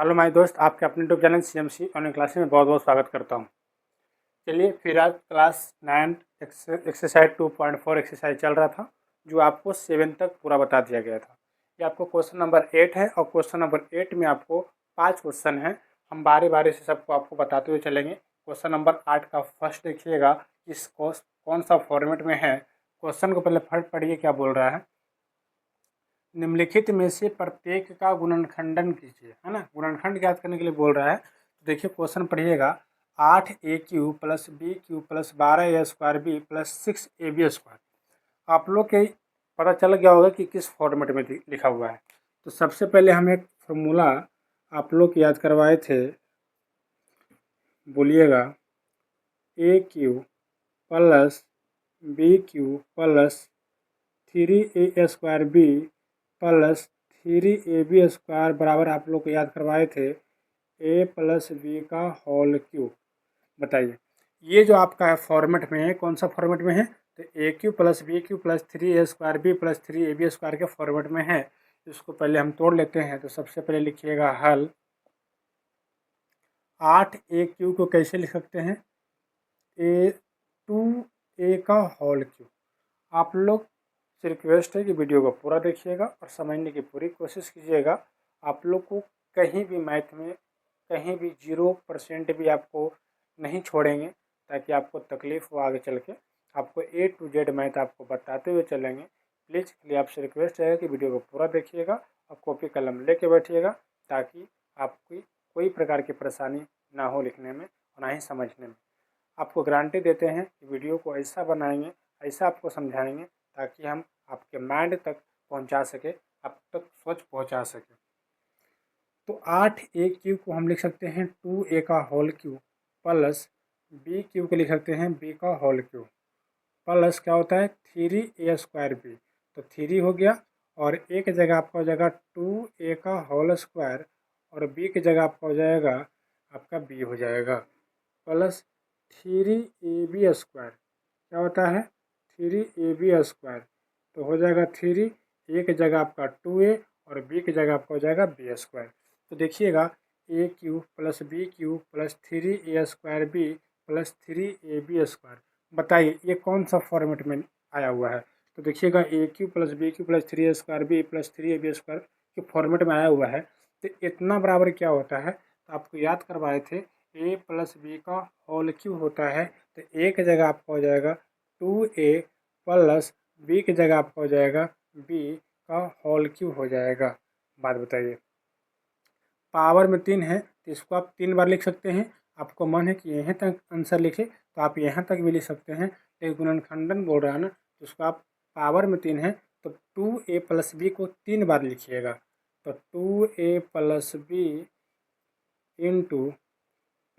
Hello my दोस्त, आपके अपने YouTube channel CMC online classes में बहुत बहुत स्वागत करता हूं। चलिए फिर आज क्लास 9 एक्सरसाइज 2.4 एक्सरसाइज चल रहा था, जो आपको 7 तक पूरा बता दिया गया था। ये आपको क्वेश्चन नंबर 8 है और क्वेश्चन नंबर 8 में आपको 5 क्वेश्चन हैं। हम बारी बारी से सबको आपको बताते हुए चलेंगे। क्वेश्चन नंबर 8 का फर्स्ट देखिएगा, इस कौन सा फॉर्मेट में है। क्वेश्चन को पहले फर्स्ट पढ़िए क्या बोल रहा है। निम्नलिखित में से प्रत्येक का गुणनखंडन कीजिए, है ना। गुणनखंड ज्ञात करने के लिए बोल रहा है। तो देखिए क्वेश्चन पढ़िएगा, 8a³ + b³ + 12a² b + 6ab²। आप लोग के पता चल गया होगा कि किस फॉर्मेट में लिखा हुआ है। तो सबसे पहले हम एक फॉर्मूला आप लोग याद करवाए थे, बोलिएगा a³ + b³ + 3a² b + 3ab² बराबर आप लोग को याद करवाए थे a + b²। बताइए ये जो आपका है फॉर्मेट में है, कौन सा फॉर्मेट में है। तो a³ + b³ + 3a² b + 3ab² के फॉर्मेट में है। इसको पहले हम तोड़ लेते हैं। तो सबसे पहले लिखिएगा हल। 8a³ को कैसे लिख सकते हैं, a2a³। आप लोग से रिक्वेस्ट है कि वीडियो को पूरा देखिएगा और समझने की पूरी कोशिश कीजिएगा। आप लोग को कहीं भी मैथ में कहीं भी 0% भी आपको नहीं छोड़ेंगे, ताकि आपको तकलीफ़ हो आगे चल के। आपको A to Z मैथ आपको बताते हुए चलेंगे। प्लीज़ इसलिए आपसे रिक्वेस्ट है कि वीडियो को पूरा देखिएगा और कॉपी कलम लेके बैठिएगा, ताकि आपकी कोई प्रकार की परेशानी ना हो लिखने में और ना ही समझने में। आपको गारंटी देते हैं कि वीडियो को ऐसा बनाएंगे, ऐसा आपको समझाएंगे, ताकि हम आपके माइंड तक पहुंचा सके, आप तक सोच पहुंचा सके। तो 8a³ को हम लिख सकते हैं 2a³ + b³ को लिख सकते हैं b³ प्लस क्या होता है 3a² b। तो 3 हो गया और a की जगह आपका हो जाएगा 2a² और b की जगह आपका हो जाएगा आपका b हो जाएगा + 3ab²। क्या होता है 3ab²। तो हो जाएगा 3, a की जगह आपका 2a और b की जगह आपका हो जाएगा b²। तो देखिएगा a³ + b³ + 3a² b + 3ab²। बताइए ये कौन सा फॉर्मेट में आया हुआ है। तो देखिएगा a³ + b³ + 3a² b + 3ab² के फॉर्मेट में आया हुआ है। तो इतना बराबर क्या होता है, तो आपको याद करवाए थे a + b³ होता है। तो a की जगह आपका हो जाएगा 2a + b की जगह आपका हो जाएगा b³ हो जाएगा। बात बताइए, पावर में 3 है तो इसको आप 3 बार लिख सकते हैं। आपको मन है कि यहाँ तक आंसर लिखे तो आप यहाँ तक भी लिख सकते हैं। एक गुणनखंडन बोल रहा है ना, तो उसको आप पावर में 3 है तो 2a + b को 3 बार लिखिएगा। तो 2a + b ×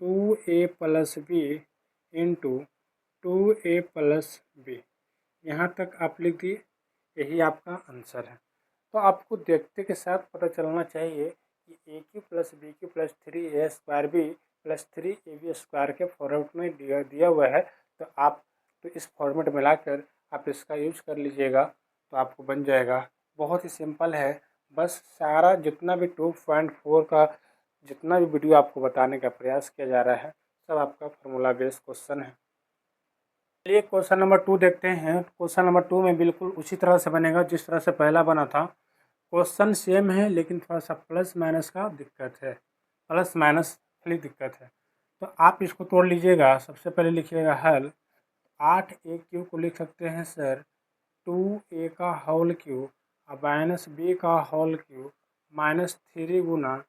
2a + b × 2a + b, यहाँ तक आप लिख दिए, यही आपका आंसर है। तो आपको देखते के साथ पता चलना चाहिए कि a³ + b³ + 3a² b + 3ab² के फॉर्मेट में दिया हुआ है। तो आप तो इस फॉर्मेट में लाकर आप इसका यूज कर लीजिएगा, तो आपको बन जाएगा। बहुत ही सिंपल है। बस सारा जितना भी 2.4 का जितना भी वीडियो आपको बताने का प्रयास किया जा रहा है, सब आपका फार्मूला बेस्ड क्वेश्चन है। चलिए क्वेश्चन नंबर 2 देखते हैं। क्वेश्चन नंबर 2 में बिल्कुल उसी तरह से बनेगा जिस तरह से पहला बना था। क्वेश्चन सेम है लेकिन थोड़ा सा प्लस माइनस का दिक्कत है, प्लस माइनस वाली दिक्कत है। तो आप इसको तोड़ लीजिएगा। सबसे पहले लिखिएगा हल। 8a³ को लिख सकते हैं सर 2a³ और -b³ -3 गुना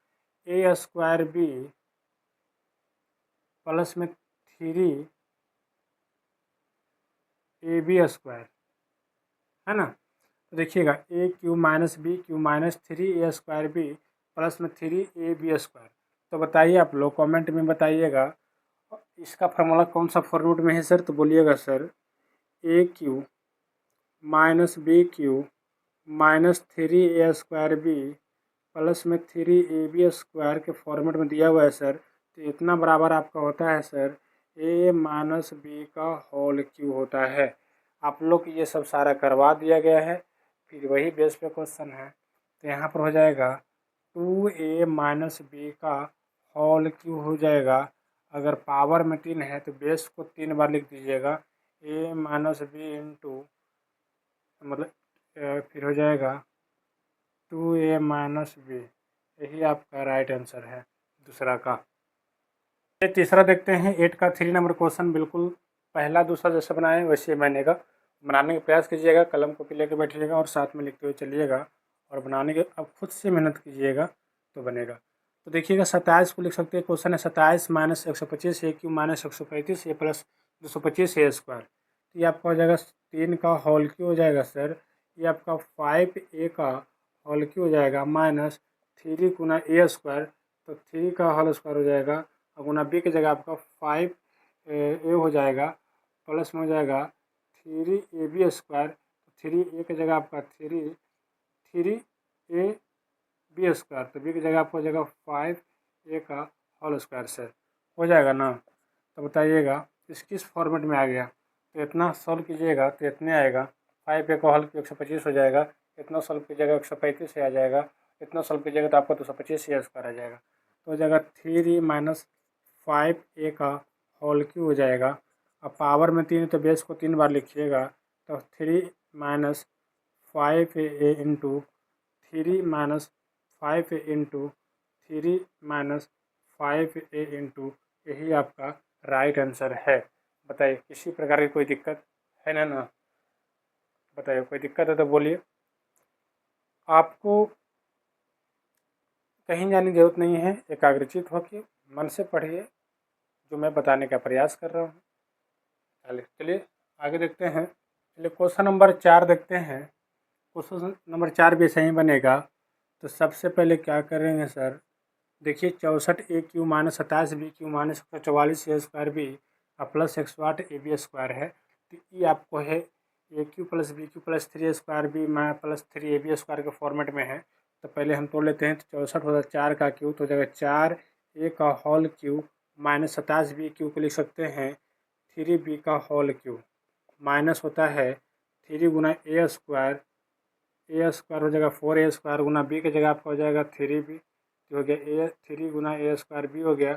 a² b प्लस में 3ab², है ना। तो देखिएगा a³ -b³ -3a² b plus में 3ab²। तो बताइए आप लोग कमेंट में बताइएगा इसका फार्मूला कौन सा फॉर्मूट में है सर। तो बोलिएगा sir a³ -b³ -3a² b plus में 3ab² के फॉर्मेट में दिया हुआ है सर। तो इतना बराबर आपका होता है सर a - b³ होता है। आप लोग ये सब सारा करवा दिया गया है, फिर वही बेस पे क्वेश्चन है। तो यहाँ पर हो जाएगा 2a माइनस बी का होल क्यूब हो जाएगा। अगर पावर में 3 है तो बेस को 3 बार लिख दीजिएगा, a माइनस बी इंटू मतलब फिर हो जाएगा 2a माइनस बी। यही आपका राइट आंसर है दूसरा का। ये तीसरा देखते हैं 8 का 3 नंबर क्वेश्चन। बिल्कुल पहला दूसरा जैसे बनाए वैसे बनेगा। बनाने का प्रयास कीजिएगा, कलम कॉपी लेके बैठिएगा और साथ में लिखते हुए चलिएगा और बनाने के अब खुद से मेहनत कीजिएगा तो बनेगा। तो देखिएगा 27 को लिख सकते हैं। क्वेश्चन है 27 माइनस 125 ए क्यू माइनस 135 ए प्लस 225 ए स्क्वायर। तो ये आपका हो जाएगा 3 का होल क्यू हो जाएगा सर। ये आपका 5a का होल क्यू हो जाएगा माइनस 3 गुना ए स्क्वायर, तो 3 का होल स्क्वायर हो जाएगा और गुना बी की जगह आपका 5 ए हो जाएगा, प्लस में हो जाएगा 3ab स्क्वायर। 3a की जगह आपका 3 ए बी स्क्वायर, तो बी की जगह आपको हो जाएगा 5a का होल स्क्वायर सर। हो जाएगा ना? तो बताइएगा इस किस फॉर्मेट में आ गया। तो इतना सॉल्व कीजिएगा तो इतने आएगा। 5a का होल 125 हो जाएगा, इतना सॉल्व कीजिएगा 135 से आ जाएगा, इतना सॉल्व कीजिएगा तो आपको 225 ए स्क्वायर आ जाएगा। तो हो जाएगा 3 माइनस 5a का होल क्यूब हो जाएगा। अब पावर में 3 तो बेस को 3 बार लिखिएगा, तो 3 minus 5a into 3 minus 5a into 3 minus 5a into, यही आपका राइट आंसर है। बताइए किसी प्रकार की कोई दिक्कत है ना? बताइए कोई दिक्कत है तो बोलिए। आपको कहीं जाने की जरूरत नहीं है, एकाग्रचित होकर मन से पढ़िए जो मैं बताने का प्रयास कर रहा हूँ। चलिए आगे देखते हैं। चलिए क्वेश्चन नंबर 4 देखते हैं। क्वेश्चन नंबर 4 भी सही बनेगा। तो सबसे पहले क्या करेंगे सर, देखिए 64 A cube minus 27 B cube minus 144 A square B plus 108 A B square है। तो ये आपको है A cube plus B cube plus 3 square B plus 3 A B square के फॉर्मेट में है। तो पहले हम तोड़ लेते हैं। तो 64 होता है 4 का क्यू, तो हो जाएगा 4 ए का whole cube minus 27 B cube को लिख सकते हैं 3 बी का होल क्यू, माइनस होता है 3 गुना ए स्क्वायर हो जाएगा 4 ए स्क्वायर गुना बी की जगह आपका हो जाएगा 3 बी हो गया 3 गुना ए स्क्वायर बी हो गया,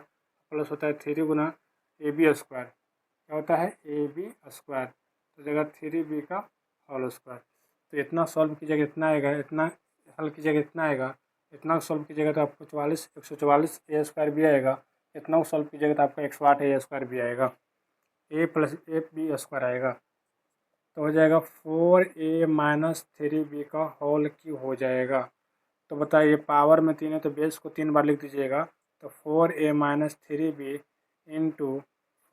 प्लस होता है 3 गुना ए बी स्क्वायर, क्या होता है ए बी स्क्वायर, तो जगह 3 बी का होल स्क्वायर। तो इतना सॉल्व कीजिएगा इतना आएगा, इतना हल कीजिएगा इतना आएगा, इतना सॉल्व कीजिएगा तो आपको 144 ए स्क्वायर भी आएगा, इतना सॉल्व कीजिएगा तो आपका 108 ए स्क्वायर भी आएगा, ए प्लस ए बी स्क्वायर आएगा। तो हो जाएगा 4a माइनस 3b का होल क्यूब हो जाएगा। तो बताइए पावर में 3 है तो बेस को 3 बार लिख दीजिएगा, तो 4a minus 3b into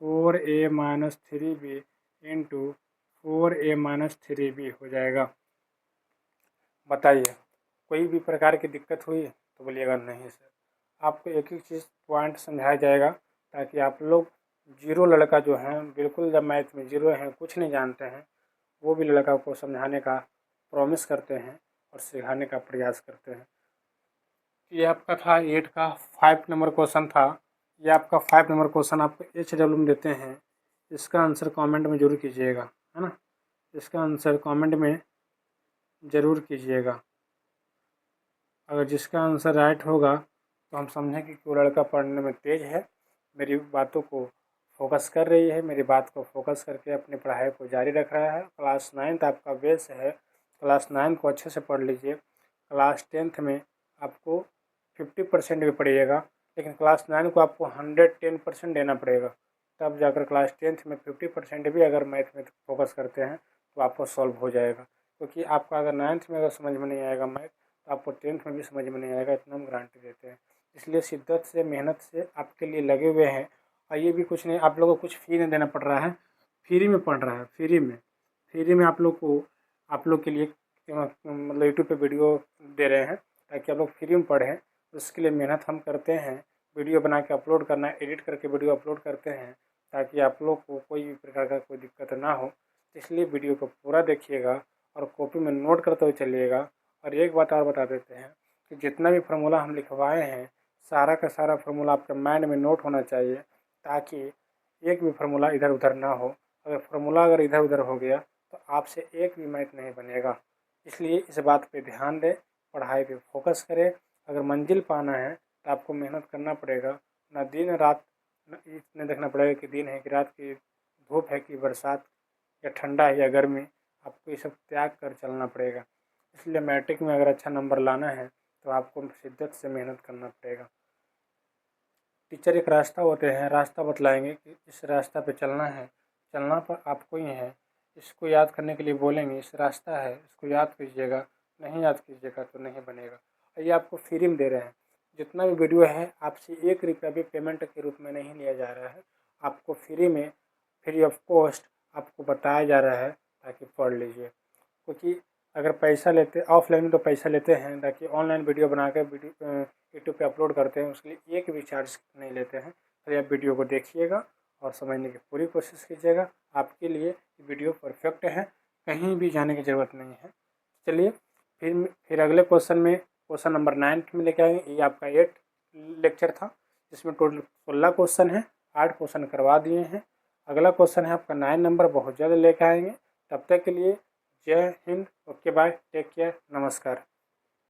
4a minus 3b into 4a minus 3b हो जाएगा। बताइए कोई भी प्रकार की दिक्कत हुई तो बोलिएगा नहीं सर। आपको एक एक चीज़ पॉइंट समझाया जाएगा ताकि आप लोग जीरो लड़का जो हैं, बिल्कुल जब मैथ में जीरो हैं, कुछ नहीं जानते हैं, वो भी लड़का को समझाने का प्रॉमिस करते हैं और सिखाने का प्रयास करते हैं। ये आपका था 8 का 5 नंबर क्वेश्चन था। ये आपका 5 नंबर क्वेश्चन आपको HW में देते हैं। इसका आंसर कमेंट में ज़रूर कीजिएगा, है ना? इसका आंसर कमेंट में ज़रूर कीजिएगा। अगर जिसका आंसर राइट होगा तो हम समझें कि वो लड़का पढ़ने में तेज़ है, मेरी बातों को फोकस कर रही है, मेरी बात को फोकस करके अपनी पढ़ाई को जारी रख रहा है। क्लास 9th आपका बेस है, क्लास 9 को अच्छे से पढ़ लीजिए। क्लास 10th में आपको 50% भी पढ़िएगा, लेकिन क्लास 9 को आपको 110% देना पड़ेगा, तब जाकर क्लास 10th में 50% भी अगर मैथ में फोकस करते हैं तो आपको सॉल्व हो जाएगा। क्योंकि आपका अगर 9th में अगर समझ में नहीं आएगा मैथ तो आपको 10th में भी समझ में नहीं आएगा, इतना हम गारंटी देते हैं। इसलिए शिद्दत से मेहनत से आपके लिए लगे हुए हैं। और ये भी कुछ नहीं, आप लोगों को कुछ फ़ी नहीं देना पड़ रहा है, फ्री में पढ़ रहा है, फ्री में आप लोग को, आप लोग के लिए मतलब यूट्यूब पे वीडियो दे रहे हैं ताकि आप लोग फ्री में पढ़ें। उसके लिए मेहनत हम करते हैं, वीडियो बना के अपलोड करना, एडिट करके वीडियो अपलोड करते हैं ताकि आप लोग को कोई भी प्रकार का कोई दिक्कत ना हो। इसलिए वीडियो को पूरा देखिएगा और कॉपी में नोट करते हुए चलिएगा। और एक बात और बता देते हैं कि जितना भी फार्मूला हम लिखवाए हैं, सारा का सारा फार्मूला आपके माइंड में नोट होना चाहिए ताकि एक भी फार्मूला इधर उधर ना हो। अगर फार्मूला अगर इधर उधर हो गया तो आपसे एक भी मैथ नहीं बनेगा। इसलिए इस बात पे ध्यान दें, पढ़ाई पे फोकस करें, अगर मंजिल पाना है तो आपको मेहनत करना पड़ेगा, ना दिन रात नहीं देखना पड़ेगा कि दिन है कि रात की, धूप है कि बरसात, या ठंडा है या गर्मी, आपको ये सब त्याग कर चलना पड़ेगा। इसलिए मैट्रिक में अगर अच्छा नंबर लाना है तो आपको शिद्दत से मेहनत करना पड़ेगा। टीचर एक रास्ता होते हैं, रास्ता बतलाएंगे कि इस रास्ता पे चलना है, चलना पर आपको ही है। इसको याद करने के लिए बोलेंगे इस रास्ता है, इसको याद कीजिएगा, नहीं याद कीजिएगा तो नहीं बनेगा। और ये आपको फ्री में दे रहे हैं। जितना भी वीडियो है आपसे 1 रुपया भी पेमेंट के रूप में नहीं लिया जा रहा है, आपको फ्री में, फ्री ऑफ कॉस्ट आपको बताया जा रहा है ताकि पढ़ लीजिए। क्योंकि अगर पैसा लेते ऑफलाइन में तो पैसा लेते हैं, ताकि ऑनलाइन वीडियो बना कर वीडियो यूट्यूब पे अपलोड करते हैं, उसके लिए एक भी चार्ज नहीं लेते हैं। तो आप वीडियो को देखिएगा और समझने की पूरी कोशिश कीजिएगा। आपके लिए वीडियो परफेक्ट है, कहीं भी जाने की ज़रूरत नहीं है। चलिए फिर अगले क्वेश्चन में, क्वेश्चन नंबर 9 में लेके आएंगे। ये आपका 8 लेक्चर था, जिसमें टोटल 16 क्वेश्चन है, 8 क्वेश्चन करवा दिए हैं। अगला क्वेश्चन है आपका 9 नंबर, बहुत जल्द लेके आएंगे। तब तक के लिए Jai Hind, okay bye, take care, नमस्कार।